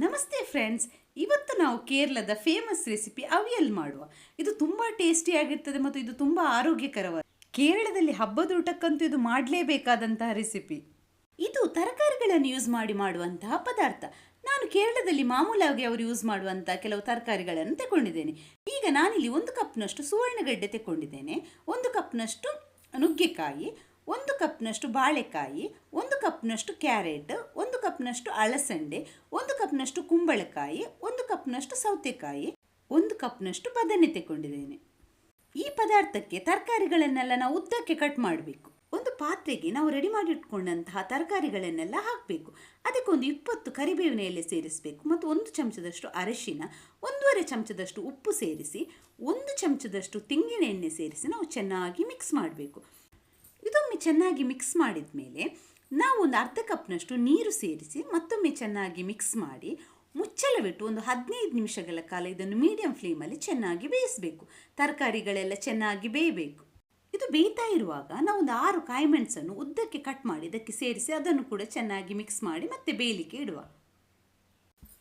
ನಮಸ್ತೆ ಫ್ರೆಂಡ್ಸ್, ಇವತ್ತು ನಾವು ಕೇರಳದ ಫೇಮಸ್ ರೆಸಿಪಿ ಅವಿಯಲ್ ಮಾಡುವ. ಇದು ತುಂಬ ಟೇಸ್ಟಿಯಾಗಿರ್ತದೆ ಮತ್ತು ಇದು ತುಂಬ ಆರೋಗ್ಯಕರವಾದ. ಕೇರಳದಲ್ಲಿ ಹಬ್ಬದ ಊಟಕ್ಕಂತೂ ಇದು ಮಾಡಲೇಬೇಕಾದಂತಹ ರೆಸಿಪಿ. ಇದು ತರಕಾರಿಗಳನ್ನು ಯೂಸ್ ಮಾಡಿ ಮಾಡುವಂತಹ ಪದಾರ್ಥ. ನಾನು ಕೇರಳದಲ್ಲಿ ಮಾಮೂಲಾಗಿ ಅವರು ಯೂಸ್ ಮಾಡುವಂತಹ ಕೆಲವು ತರಕಾರಿಗಳನ್ನು ತಗೊಂಡಿದ್ದೇನೆ. ಈಗ ನಾನಿಲ್ಲಿ 1 ಕಪ್ನಷ್ಟು ಸುವರ್ಣಗಡ್ಡೆ ತಗೊಂಡಿದ್ದೇನೆ, 1 ಕಪ್ನಷ್ಟು ನುಗ್ಗೆಕಾಯಿ, 1 ಕಪ್ನಷ್ಟು ಬಾಳೆಕಾಯಿ, 1 ಕಪ್ನಷ್ಟು ಕ್ಯಾರೆಟ್, 1 ಕಪ್ನಷ್ಟು ಅಳಸಂಡೆ, 1 ಕಪ್ನಷ್ಟು ಕುಂಬಳಕಾಯಿ, 1 ಕಪ್ನಷ್ಟು ಸೌತೆಕಾಯಿ, 1 ಕಪ್ನಷ್ಟು ಬದನೆ ತಗೊಂಡಿದ್ದೇನೆ. ಈ ಪದಾರ್ಥಕ್ಕೆ ತರಕಾರಿಗಳನ್ನೆಲ್ಲ ನಾವು ಉದ್ದಕ್ಕೆ ಕಟ್ ಮಾಡಬೇಕು. ಒಂದು ಪಾತ್ರೆಗೆ ನಾವು ರೆಡಿ ಮಾಡಿಟ್ಕೊಂಡಂತಹ ತರಕಾರಿಗಳನ್ನೆಲ್ಲ ಹಾಕಬೇಕು. ಅದಕ್ಕೆ ಒಂದು 20 ಕರಿಬೇವಿನ ಎಲೆ ಸೇರಿಸಬೇಕು ಮತ್ತು 1 ಚಮಚದಷ್ಟು ಅರಿಶಿನ, 1.5 ಚಮಚದಷ್ಟು ಉಪ್ಪು ಸೇರಿಸಿ, 1 ಚಮಚದಷ್ಟು ತೆಂಗಿನ ಎಣ್ಣೆ ಸೇರಿಸಿ ನಾವು ಚೆನ್ನಾಗಿ ಮಿಕ್ಸ್ ಮಾಡಬೇಕು. ಇದೊಮ್ಮೆ ಚೆನ್ನಾಗಿ ಮಿಕ್ಸ್ ಮಾಡಿದ ಮೇಲೆ ನಾವು ಒಂದು ಅರ್ಧ ಕಪ್ನಷ್ಟು ನೀರು ಸೇರಿಸಿ ಮತ್ತೊಮ್ಮೆ ಚೆನ್ನಾಗಿ ಮಿಕ್ಸ್ ಮಾಡಿ ಮುಚ್ಚಳವಿಟ್ಟು ಒಂದು 15 ನಿಮಿಷಗಳ ಕಾಲ ಇದನ್ನು ಮೀಡಿಯಂ ಫ್ಲೇಮಲ್ಲಿ ಚೆನ್ನಾಗಿ ಬೇಯಿಸಬೇಕು. ತರಕಾರಿಗಳೆಲ್ಲ ಚೆನ್ನಾಗಿ ಬೇಯಬೇಕು. ಇದು ಬೇಯ್ತಾ ಇರುವಾಗ ನಾವು ಒಂದು 6 ಕಾಯಿಮೆಣಸನ್ನು ಉದ್ದಕ್ಕೆ ಕಟ್ ಮಾಡಿ ಇದಕ್ಕೆ ಸೇರಿಸಿ ಅದನ್ನು ಕೂಡ ಚೆನ್ನಾಗಿ ಮಿಕ್ಸ್ ಮಾಡಿ ಮತ್ತೆ ಬೇಯಲಿಕ್ಕೆ ಇಡುವ.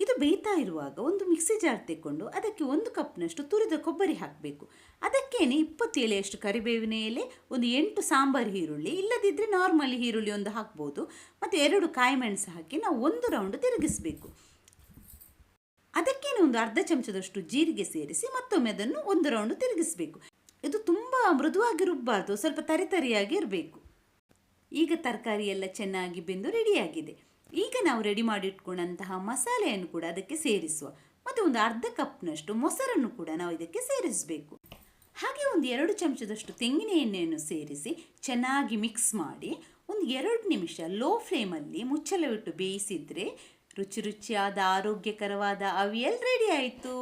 ಇದು ಬೇಯ್ತಾ ಇರುವಾಗ ಒಂದು ಮಿಕ್ಸಿ ಜಾರ್ ತೆಕ್ಕೊಂಡು ಅದಕ್ಕೆ 1 ಕಪ್ನಷ್ಟು ತುರಿದ ಕೊಬ್ಬರಿ ಹಾಕಬೇಕು. ಅದಕ್ಕೇನೆ 20 ಎಲೆಯಷ್ಟು ಕರಿಬೇವಿನ ಎಲೆ, ಒಂದು 8 ಸಾಂಬಾರು ಈರುಳ್ಳಿ, ಇಲ್ಲದಿದ್ದರೆ ನಾರ್ಮಲಿ ಈರುಳ್ಳಿ ಒಂದು ಹಾಕ್ಬೋದು, ಮತ್ತು 2 ಕಾಯಿಮೆಣಸು ಹಾಕಿ ನಾವು 1 ರೌಂಡ್ ತಿರುಗಿಸಬೇಕು. ಅದಕ್ಕೇನೆ ಒಂದು ಅರ್ಧ ಚಮಚದಷ್ಟು ಜೀರಿಗೆ ಸೇರಿಸಿ ಮತ್ತೊಮ್ಮೆ ಅದನ್ನು 1 ರೌಂಡ್ ತಿರುಗಿಸಬೇಕು. ಇದು ತುಂಬ ಮೃದುವಾಗಿ ರುಬ್ಬಾರ್ದು, ಸ್ವಲ್ಪ ತರಿತರಿಯಾಗಿ ಇರಬೇಕು. ಈಗ ತರಕಾರಿ ಎಲ್ಲ ಚೆನ್ನಾಗಿ ಬೆಂದು ರೆಡಿಯಾಗಿದೆ. ಈಗ ನಾವು ರೆಡಿ ಮಾಡಿಟ್ಕೊಂಡಂತಹ ಮಸಾಲೆಯನ್ನು ಕೂಡ ಅದಕ್ಕೆ ಸೇರಿಸುವ. ಮತ್ತು ಒಂದು ಅರ್ಧ ಕಪ್ನಷ್ಟು ಮೊಸರನ್ನು ಕೂಡ ನಾವು ಇದಕ್ಕೆ ಸೇರಿಸಬೇಕು. ಹಾಗೆ ಒಂದು 2 ಚಮಚದಷ್ಟು ತೆಂಗಿನ ಎಣ್ಣೆಯನ್ನು ಸೇರಿಸಿ ಚೆನ್ನಾಗಿ ಮಿಕ್ಸ್ ಮಾಡಿ ಒಂದು 2 ನಿಮಿಷ ಲೋ ಫ್ಲೇಮಲ್ಲಿ ಮುಚ್ಚಳವಿಟ್ಟು ಬೇಯಿಸಿದರೆ ರುಚಿ ರುಚಿಯಾದ ಆರೋಗ್ಯಕರವಾದ ಅವಿಯಲ್ ರೆಡಿ ಆಯಿತು.